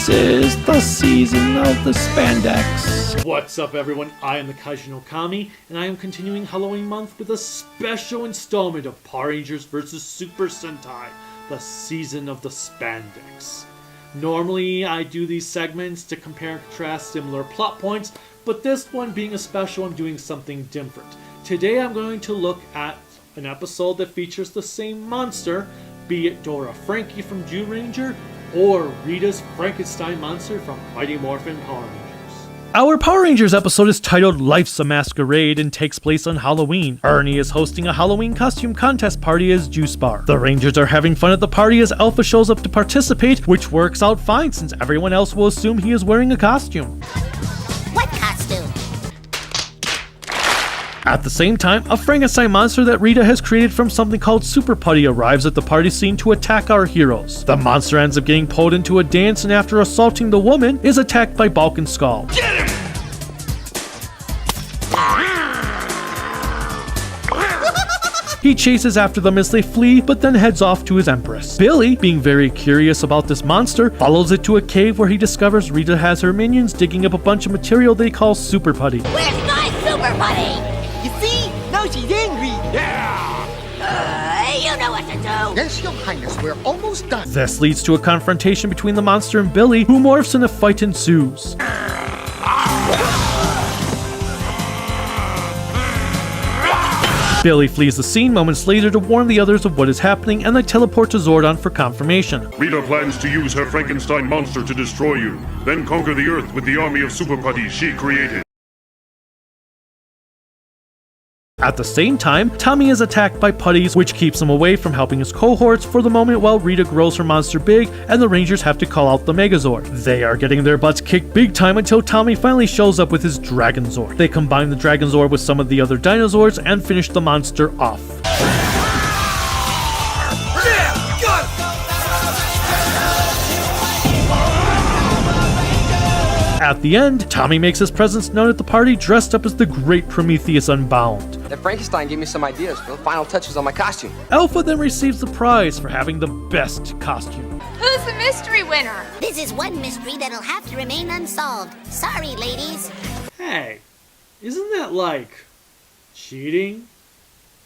This is the season of the spandex. What's up, everyone? I am the Kaijin Okami, and I am continuing Halloween month with a special installment of Power Rangers vs. Super Sentai, the season of the spandex. Normally, I do these segments to compare and contrast similar plot points, but this one being a special, I'm doing something different. Today, I'm going to look at an episode that features the same monster, be it Dora Frankie from Zyuranger, or Rita's Frankenstein monster from Mighty Morphin Power Rangers. Our Power Rangers episode is titled Life's a Masquerade and takes place on Halloween. Ernie is hosting a Halloween costume contest party as Juice Bar. The Rangers are having fun at the party as Alpha shows up to participate, which works out fine since everyone else will assume he is wearing a costume. What costume? At the same time, a Frankenstein monster that Rita has created from something called Super Putty arrives at the party scene to attack our heroes. The monster ends up getting pulled into a dance and after assaulting the woman, is attacked by Bulk and Skull. Get him! He chases after them as they flee, but then heads off to his Empress. Billy, being very curious about this monster, follows it to a cave where he discovers Rita has her minions digging up a bunch of material they call Super Putty. Where's my Super Putty? You see? Now she's angry. Yeah! You know what to do. Yes, Your Highness, we're almost done. This leads to a confrontation between the monster and Billy, who morphs and a fight ensues. Billy flees the scene moments later to warn the others of what is happening, and they teleport to Zordon for confirmation. Rita plans to use her Frankenstein monster to destroy you, then conquer the Earth with the army of Super Putties she created. At the same time, Tommy is attacked by putties, which keeps him away from helping his cohorts for the moment while Rita grows her monster big and the Rangers have to call out the Megazord. They are getting their butts kicked big time until Tommy finally shows up with his Dragonzord. They combine the Dragonzord with some of the other dinosaurs and finish the monster off. At the end, Tommy makes his presence known at the party dressed up as the Great Prometheus Unbound. That Frankenstein gave me some ideas for the final touches on my costume. Alpha then receives the prize for having the best costume. Who's the mystery winner? This is one mystery that'll have to remain unsolved. Sorry, ladies. Hey, isn't that like cheating?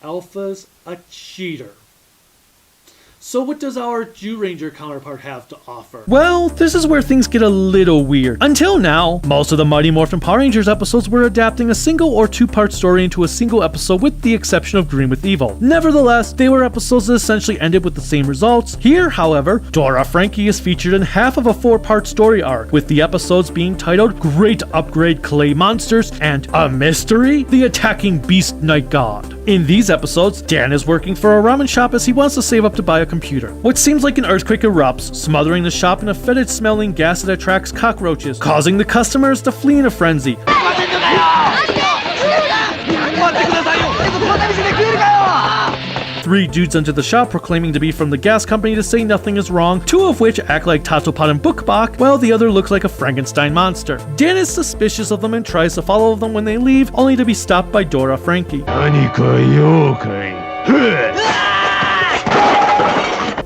Alpha's a cheater. So what does our Zyuranger counterpart have to offer? Well, this is where things get a little weird. Until now, most of the Mighty Morphin Power Rangers episodes were adapting a single or two-part story into a single episode with the exception of Green with Evil. Nevertheless, they were episodes that essentially ended with the same results. Here, however, Dora Frankie is featured in half of a four-part story arc, with the episodes being titled Great Upgrade Clay Monsters and A Mystery? The Attacking Beast Night God. In these episodes, Dan is working for a ramen shop as he wants to save up to buy a computer. What seems like an earthquake erupts, smothering the shop in a fetid-smelling gas that attracts cockroaches, causing the customers to flee in a frenzy. Three dudes enter the shop proclaiming to be from the gas company to say nothing is wrong, two of which act like Tatopad and Bookbach, while the other looks like a Frankenstein monster. Dan is suspicious of them and tries to follow them when they leave, only to be stopped by Dora Frankie.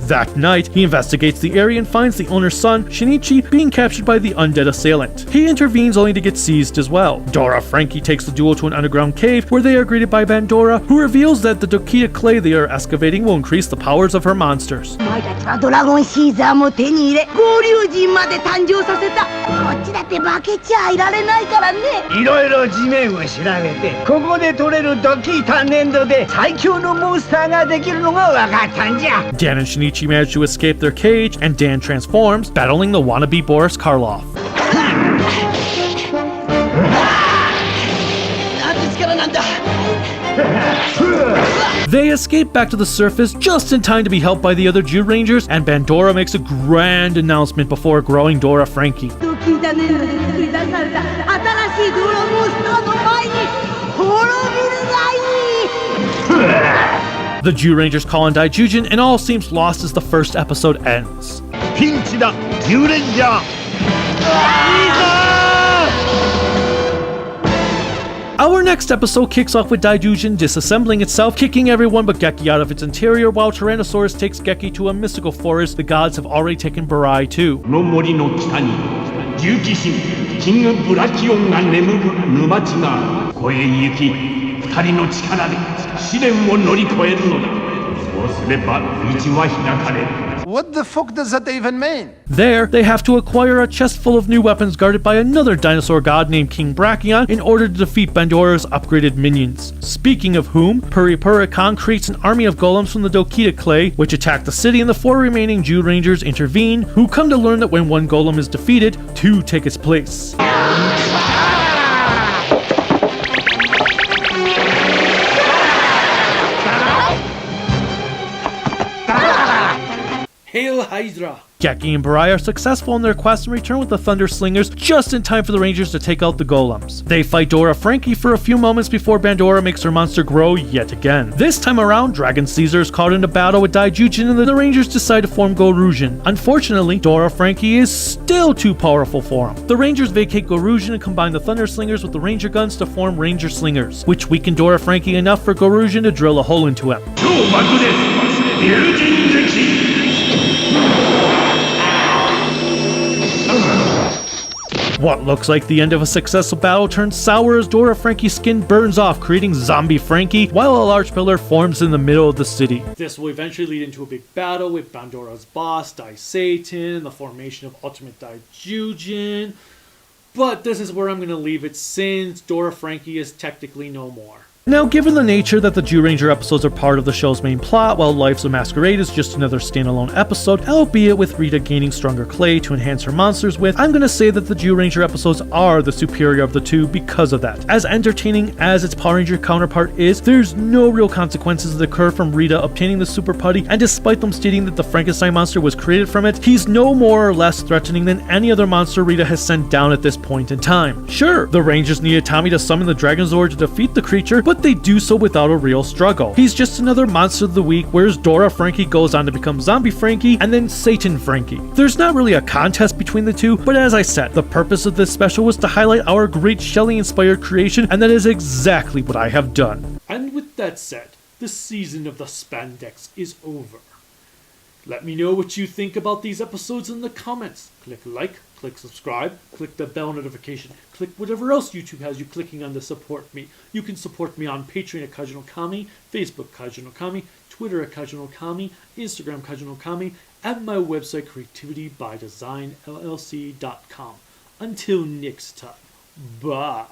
That night, he investigates the area and finds the owner's son, Shinichi, being captured by the undead assailant. He intervenes only to get seized as well. Dora Frankie takes the duo to an underground cave where they are greeted by Bandora, who reveals that the Dokita clay they are excavating will increase the powers of her monsters. ドラゴンシーザーも手に入れ合流人まで誕生させた。こっちだって負けちゃいられないからね。いろいろ地面を調べてここで取れるドキータ粘土で最強のモンスターができるのが分かったんじゃ。 Dan and Shinichi manage to escape their cage, and Dan transforms, battling the wannabe Boris Karloff. They escape back to the surface just in time to be helped by the other Zyurangers, and Bandora makes a grand announcement before growing Dora Frankie. The Zyurangers call on Daijujin, and all seems lost as the first episode ends. Our next episode kicks off with Daijujin disassembling itself, kicking everyone but Geki out of its interior, while Tyrannosaurus takes Geki to a mystical forest the gods have already taken Barai to. この森の北に重機神キングブラキオンが眠る沼地がある。ここへ行き二人の力で試練を乗り越えるのだ。そうすれば道は開かれる。 What the fuck does that even mean? There, they have to acquire a chest full of new weapons guarded by another dinosaur god named King Brachion in order to defeat Bandora's upgraded minions. Speaking of whom, Puri-Puri-Khan creates an army of golems from the Dokita clay, which attack the city, and the 4 remaining Jew Rangers intervene, who come to learn that when one golem is defeated, 2 take its place. Hail Hydra! Geki and Barai are successful in their quest and return with the Thunder Slingers just in time for the Rangers to take out the golems. They fight Dora Frankie for a few moments before Bandora makes her monster grow yet again. This time around, Dragon Caesar is caught in a battle with Daijujin and the Rangers decide to form Gorujin. Unfortunately, Dora Frankie is still too powerful for him. The Rangers vacate Gorujin and combine the Thunder Slingers with the Ranger guns to form Ranger Slingers, which weaken Dora Frankie enough for Gorujin to drill a hole into him. What looks like the end of a successful battle turns sour as Dora Frankie's skin burns off, creating Zombie Frankie, while a large pillar forms in the middle of the city. This will eventually lead into a big battle with Bandora's boss, Dai Satan, and the formation of Ultimate Daijujin. But this is where I'm going to leave it since Dora Frankie is technically no more. Now, given the nature that the Jew Ranger episodes are part of the show's main plot, while Life's a Masquerade is just another standalone episode, albeit with Rita gaining stronger clay to enhance her monsters with, I'm gonna say that the Jew Ranger episodes are the superior of the two because of that. As entertaining as its Power Ranger counterpart is, there's no real consequences that occur from Rita obtaining the Super Putty, and despite them stating that the Frankenstein monster was created from it, he's no more or less threatening than any other monster Rita has sent down at this point in time. Sure, the Rangers needed Tommy to summon the Dragon Zord to defeat the creature, but they do so without a real struggle. He's just another monster of the week, whereas Dora Frankie goes on to become Zombie Frankie and then Satan Frankie. There's not really a contest between the two, but as I said, the purpose of this special was to highlight our great Shelley-inspired creation, and that is exactly what I have done. And with that said, the season of the spandex is over. Let me know what you think about these episodes in the comments. Click like, click subscribe, click the bell notification, click whatever else YouTube has you clicking on to support me. You can support me on Patreon at Kajun Okami, Facebook Kajun Okami, Twitter at Kajun Okami, Instagram Kajun Okami, and my website creativitybydesignllc.com. Until next time, bye.